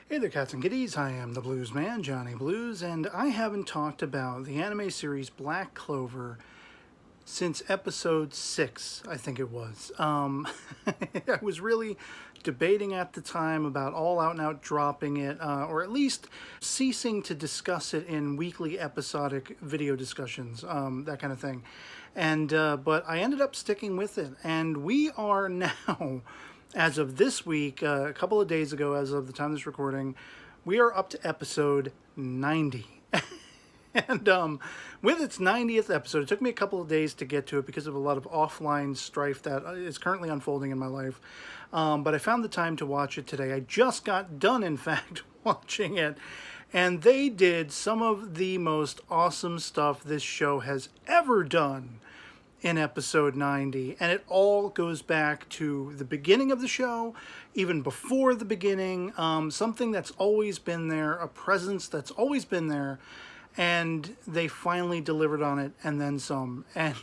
Hey there, cats and kitties. I am the Blues Man, Johnny Blues, and I haven't talked about the anime series Black Clover since episode 6, I think it was. I was really debating at the time about all out and out dropping it, or at least ceasing to discuss it in weekly episodic video discussions, that kind of thing. And but I ended up sticking with it, and we are now, as of this week, a couple of days ago, as of the time of this recording, we are up to episode 90. And with its 90th episode, it took me a couple of days to get to it because of a lot of offline strife that is currently unfolding in my life. But I found the time to watch it today. I just got done, in fact, watching it. And they did some of the most awesome stuff this show has ever done in episode 90. And it all goes back to the beginning of the show, even before the beginning, something that's always been there, a presence that's always been there. And they finally delivered on it, and then some. And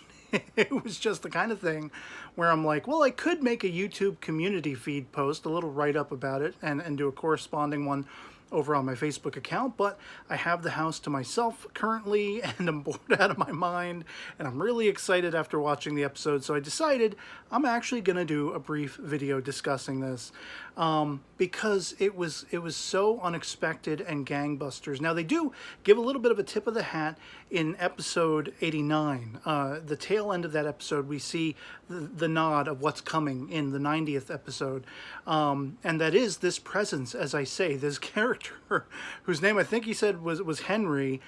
it was just the kind of thing where I'm like, well, I could make a YouTube community feed post, a little write-up about it, and do a corresponding one over on my Facebook account, but I have the house to myself currently, and I'm bored out of my mind, and I'm really excited after watching the episode, so I decided I'm actually going to do a brief video discussing this, because it was so unexpected and gangbusters. Now, they do give a little bit of a tip of the hat in episode 89. The tail end of that episode, we see the nod of what's coming in the 90th episode, and that is this presence, as I say, this character whose name I think he said was Henry.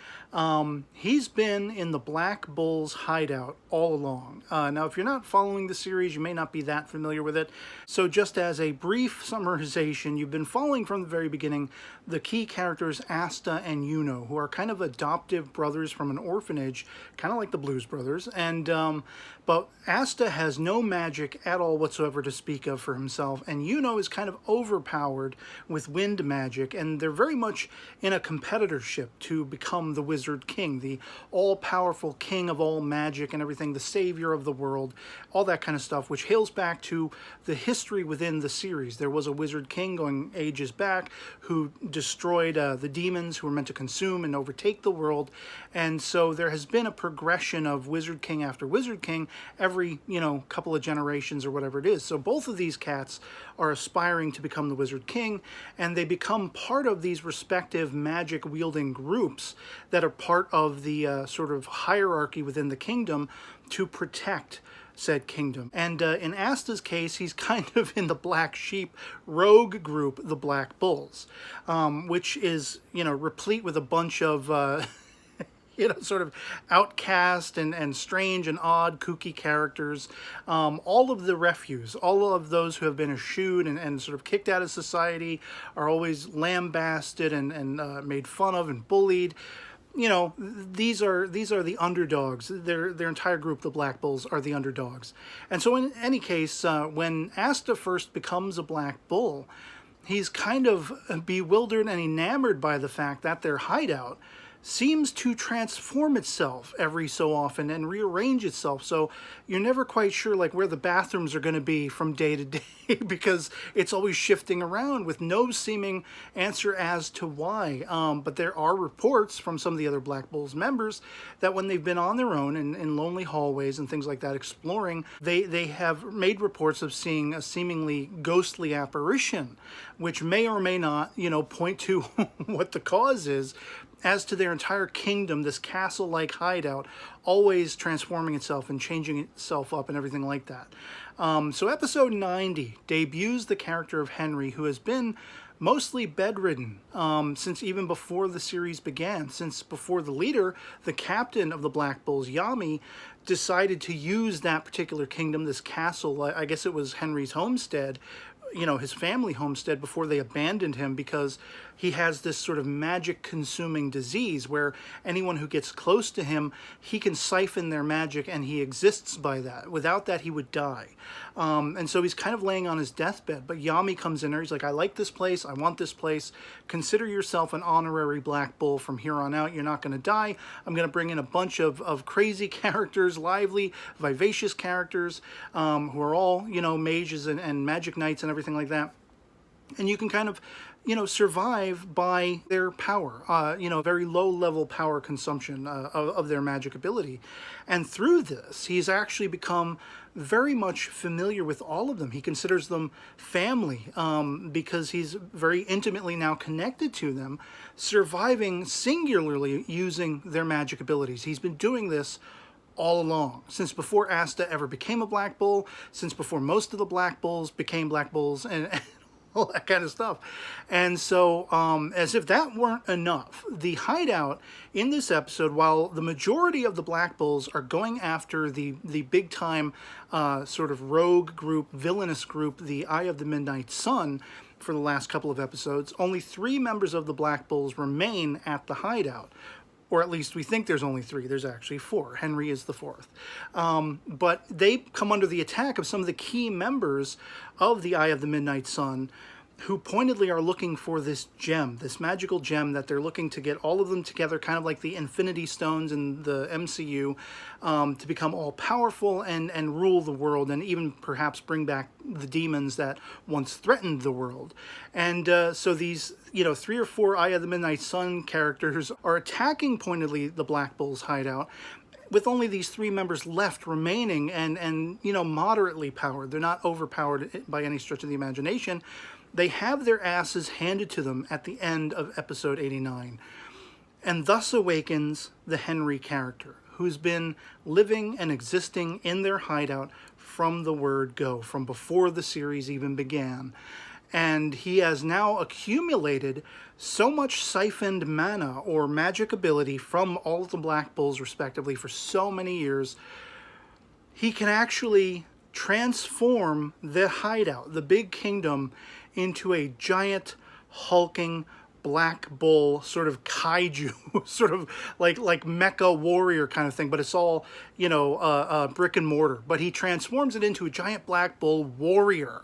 He's been in the Black Bull's hideout all along. Now, if you're not following the series, you may not be that familiar with it. So just as a brief summarization, you've been following from the very beginning the key characters Asta and Yuno, who are kind of adoptive brothers from an orphanage, kind of like the Blues Brothers. And but Asta has no magic at all whatsoever to speak of for himself, and Yuno is kind of overpowered with wind magic, and they're very much in a competitorship to become the Wizard King, the all-powerful king of all magic and everything, the savior of the world, all that kind of stuff, which hails back to the history within the series. There was a Wizard King going ages back who destroyed the demons who were meant to consume and overtake the world, and so there has been a progression of Wizard King after Wizard King every, couple of generations or whatever it is. So both of these cats are aspiring to become the Wizard King, and they become part of these respective magic-wielding groups that are part of the sort of hierarchy within the kingdom to protect said kingdom. And in Asta's case, he's kind of in the black sheep rogue group, the Black Bulls, which is, replete with a bunch of sort of outcast and strange and odd, kooky characters. All of the refuse, all of those who have been eschewed and sort of kicked out of society are always lambasted and made fun of and bullied. These are the underdogs. Their entire group, the Black Bulls, are the underdogs. And so in any case, when Asta first becomes a Black Bull, he's kind of bewildered and enamored by the fact that their hideout seems to transform itself every so often and rearrange itself, so you're never quite sure where the bathrooms are going to be from day to day because it's always shifting around with no seeming answer as to why. But there are reports from some of the other Black Bulls members that when they've been on their own in lonely hallways and things like that exploring, they have made reports of seeing a seemingly ghostly apparition, which may or may not point to what the cause is, as to their entire kingdom, this castle-like hideout, always transforming itself and changing itself up and everything like that. So episode 90 debuts the character of Henry, who has been mostly bedridden since even before the series began, since before the leader, the captain of the Black Bulls, Yami, decided to use that particular kingdom, this castle, I guess it was Henry's homestead, his family homestead, before they abandoned him because he has this sort of magic-consuming disease where anyone who gets close to him, he can siphon their magic and he exists by that. Without that, he would die. And so he's kind of laying on his deathbed, but Yami comes in there. He's like, I like this place. I want this place. Consider yourself an honorary Black Bull from here on out. You're not going to die. I'm going to bring in a bunch of crazy characters, lively, vivacious characters who are all, mages and magic knights and everything like that. And you can kind of, survive by their power, very low level power consumption of their magic ability. And through this, he's actually become very much familiar with all of them. He considers them family because he's very intimately now connected to them, surviving singularly using their magic abilities. He's been doing this all along, since before Asta ever became a Black Bull, since before most of the Black Bulls became Black Bulls, and all that kind of stuff. And so, as if that weren't enough, the hideout in this episode, while the majority of the Black Bulls are going after the big time sort of rogue group, villainous group, the Eye of the Midnight Sun, for the last couple of episodes, only 3 members of the Black Bulls remain at the hideout. Or at least we think there's only 3. There's actually 4. Henry is the 4th. But they come under the attack of some of the key members of the Eye of the Midnight Sun, who pointedly are looking for this gem, this magical gem that they're looking to get all of them together, kind of like the Infinity Stones in the MCU, to become all powerful and rule the world, and even perhaps bring back the demons that once threatened the world. And so these, 3 or 4 Eye of the Midnight Sun characters are attacking pointedly the Black Bull's hideout, with only these 3 members left remaining and moderately powered. They're not overpowered by any stretch of the imagination. They have their asses handed to them at the end of episode 89. And thus awakens the Henry character, who's been living and existing in their hideout from the word go, from before the series even began. And he has now accumulated so much siphoned mana or magic ability from all of the Black Bulls respectively for so many years, he can actually transform the hideout, the big kingdom, into a giant hulking Black Bull sort of kaiju, sort of like mecha warrior kind of thing, but it's all, brick and mortar. But he transforms it into a giant Black Bull warrior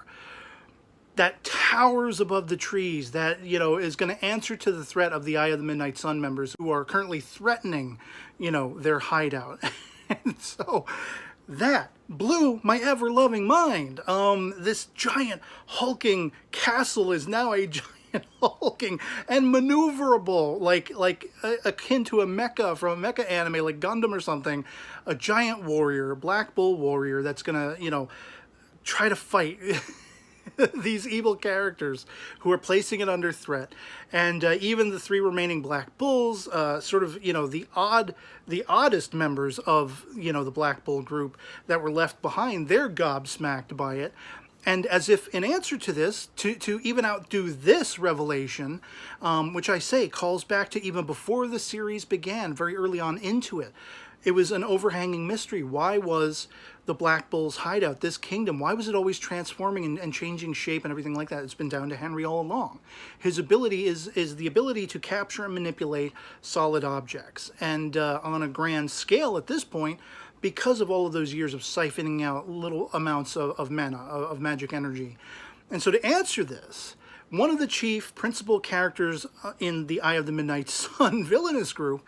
that towers above the trees, that, is going to answer to the threat of the Eye of the Midnight Sun members who are currently threatening, their hideout. And so that blew my ever-loving mind. This giant hulking castle is now a giant hulking and maneuverable, like akin to a mecha from a mecha anime like Gundam or something. A giant warrior, a Black Bull warrior that's gonna, try to fight these evil characters who are placing it under threat. And even the 3 remaining Black Bulls, sort of, the oddest members of, the Black Bull group that were left behind, they're gobsmacked by it. And as if in answer to this, to even outdo this revelation, which I say calls back to even before the series began, very early on into it, it was an overhanging mystery. Why was the Black Bull's hideout, this kingdom, why was it always transforming and changing shape and everything like that? It's been down to Henry all along. His ability is the ability to capture and manipulate solid objects. And on a grand scale at this point, because of all of those years of siphoning out little amounts of mana, of magic energy. And so to answer this, one of the chief principal characters in the Eye of the Midnight Sun villainous group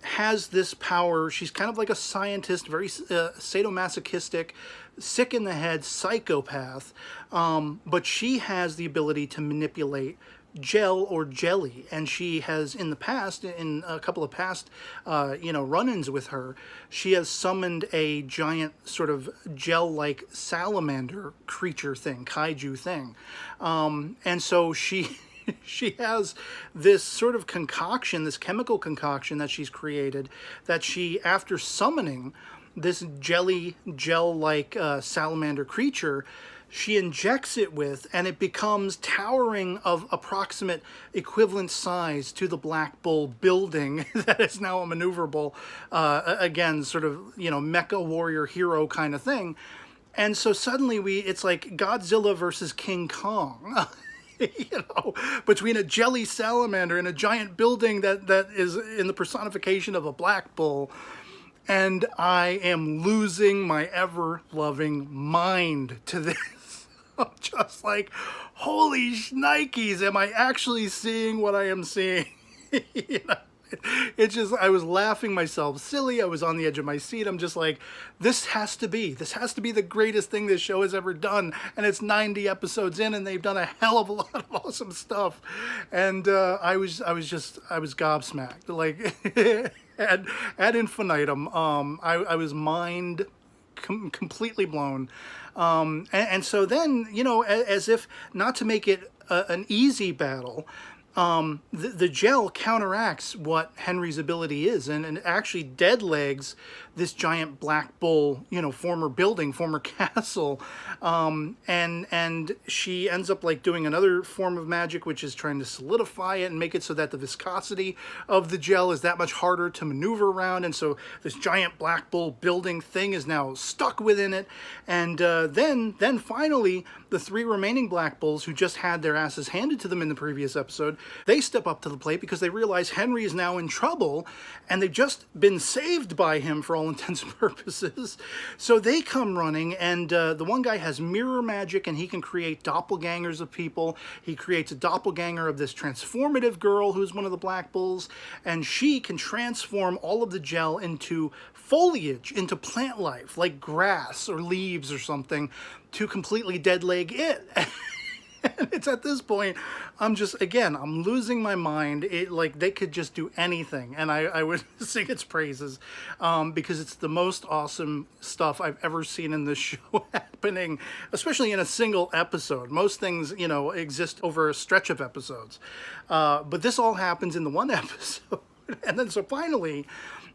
has this power. She's kind of like a scientist, very sadomasochistic, sick in the head psychopath, but she has the ability to manipulate gel or jelly, and she has in the past, in a couple of past run-ins with her, she has summoned a giant sort of gel-like salamander creature thing, kaiju thing, and so she has this sort of concoction, this chemical concoction that she's created, that she, after summoning this gel-like salamander creature, she injects it with, and it becomes towering of approximate equivalent size to the Black Bull building that is now a maneuverable, again, sort of, mecha warrior hero kind of thing. And so suddenly it's like Godzilla versus King Kong. Between a jelly salamander and a giant building that is in the personification of a Black Bull. And I am losing my ever-loving mind to this. I'm just like, holy shnikes, am I actually seeing what I am seeing? It's just, I was laughing myself silly. I was on the edge of my seat. I'm just like, this has to be the greatest thing this show has ever done. And it's 90 episodes in, and they've done a hell of a lot of awesome stuff. And I was gobsmacked. Like, ad infinitum. I was completely blown. And so then, you know, as if not to make it an easy battle, the gel counteracts what Henry's ability is, and actually dead legs this giant black bull, you know, former building, former castle, and she ends up like doing another form of magic, which is trying to solidify it and make it so that the viscosity of the gel is that much harder to maneuver around, and so this giant black bull building thing is now stuck within it, and then finally the three remaining black bulls who just had their asses handed to them in the previous episode, they step up to the plate because they realize Henry is now in trouble, and they've just been saved by him for all intents and purposes. So they come running, and the one guy has mirror magic, and he can create doppelgangers of people. He creates a doppelganger of this transformative girl who's one of the black bulls, and she can transform all of the gel into foliage, into plant life, like grass or leaves or something, to completely dead leg it. And it's at this point, I'm losing my mind. Like, they could just do anything, and I would sing its praises, because it's the most awesome stuff I've ever seen in this show happening, especially in a single episode. Most things, you know, exist over a stretch of episodes, but this all happens in the one episode. And then so finally,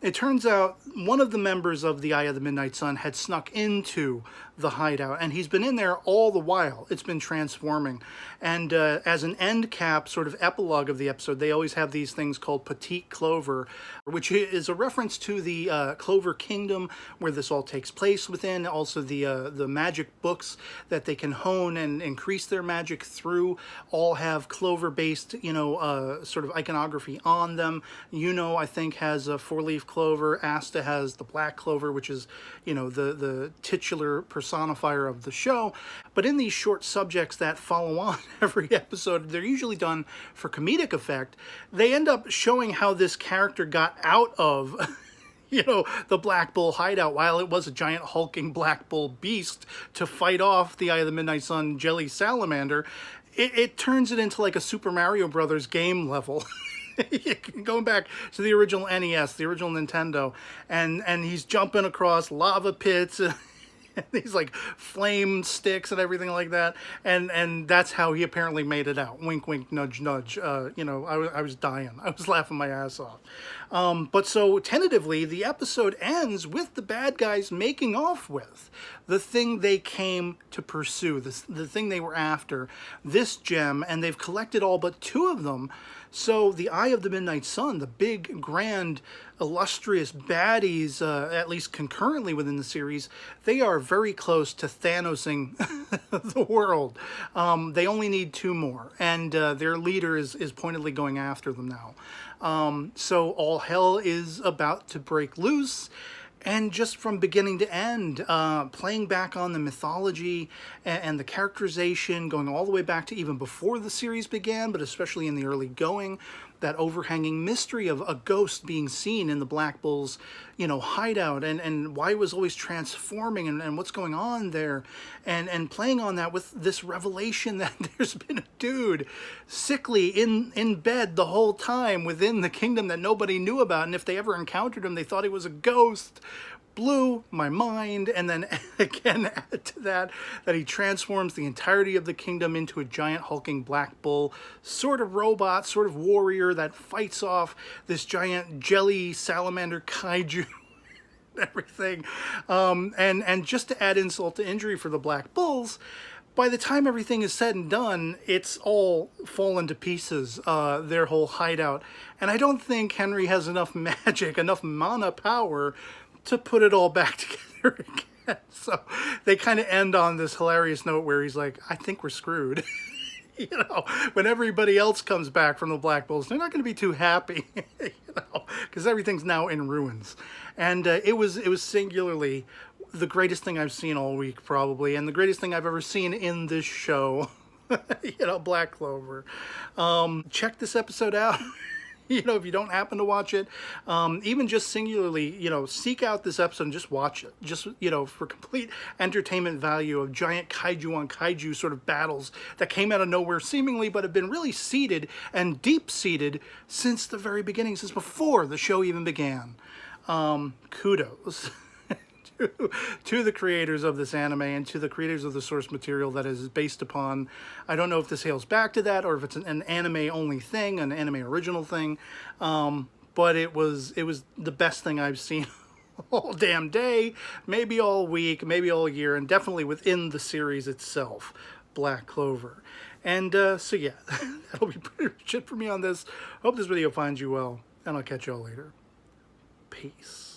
it turns out one of the members of the Eye of the Midnight Sun had snuck into the hideout, and he's been in there all the while. It's been transforming. And as an end cap, sort of epilogue of the episode, they always have these things called Petite Clover, which is a reference to the Clover Kingdom, where this all takes place within. Also the magic books that they can hone and increase their magic through all have Clover-based, you know, sort of iconography on them. I think has a four-leaf clover. Asta has the black clover, which is, you know, the titular personifier of the show. But in these short subjects that follow on every episode, they're usually done for comedic effect. They end up showing how this character got out of you know, the Black Bull hideout, while it was a giant hulking Black Bull beast to fight off the Eye of the Midnight Sun jelly salamander. It turns it into like a Super Mario Brothers game level. Going back to the original NES, the original Nintendo, and he's jumping across lava pits and these like flame sticks and everything like that, and that's how he apparently made it out. Wink, wink, nudge, nudge. You know, I was dying. I was laughing my ass off. But so tentatively, the episode ends with the bad guys making off with the thing they came to pursue, the thing they were after, this gem, and they've collected all but two of them. So the Eye of the Midnight Sun, the big, grand, illustrious baddies, at least concurrently within the series, they are very close to Thanosing the world. They only need two more, and their leader is pointedly going after them now. So all hell is about to break loose. And just from beginning to end, playing back on the mythology and the characterization, going all the way back to even before the series began, but especially in the early going, that overhanging mystery of a ghost being seen in the Black Bull's, you know, hideout, and why it was always transforming, and what's going on there, and playing on that with this revelation that there's been a dude sickly in bed the whole time within the kingdom that nobody knew about, and if they ever encountered him, they thought he was a ghost. Blew my mind. And then again, add to that he transforms the entirety of the kingdom into a giant hulking Black Bull sort of robot, sort of warrior that fights off this giant jelly salamander kaiju. Everything. And just to add insult to injury for the Black Bulls, by the time everything is said and done, it's all fallen to pieces, their whole hideout. And I don't think Henry has enough magic, enough mana power to put it all back together again. So they kind of end on this hilarious note where he's like, I think we're screwed. You know, when everybody else comes back from the Black Bulls, they're not going to be too happy, you know, because everything's now in ruins. And it was singularly the greatest thing I've seen all week, probably, and the greatest thing I've ever seen in this show. You know, Black Clover. Check this episode out. You know, if you don't happen to watch it, even just singularly, you know, seek out this episode and just watch it. Just, you know, for complete entertainment value of giant kaiju on kaiju sort of battles that came out of nowhere seemingly, but have been really seated and deep-seated since the very beginning, since before the show even began. Kudos. To the creators of this anime and to the creators of the source material that is based upon. I don't know if this hails back to that or if it's an anime only thing, an anime original thing, but it was the best thing I've seen all damn day, maybe all week, maybe all year, and definitely within the series itself, Black Clover. And so yeah, that'll be pretty much it for me on this. Hope this video finds you well, and I'll catch y'all later. Peace.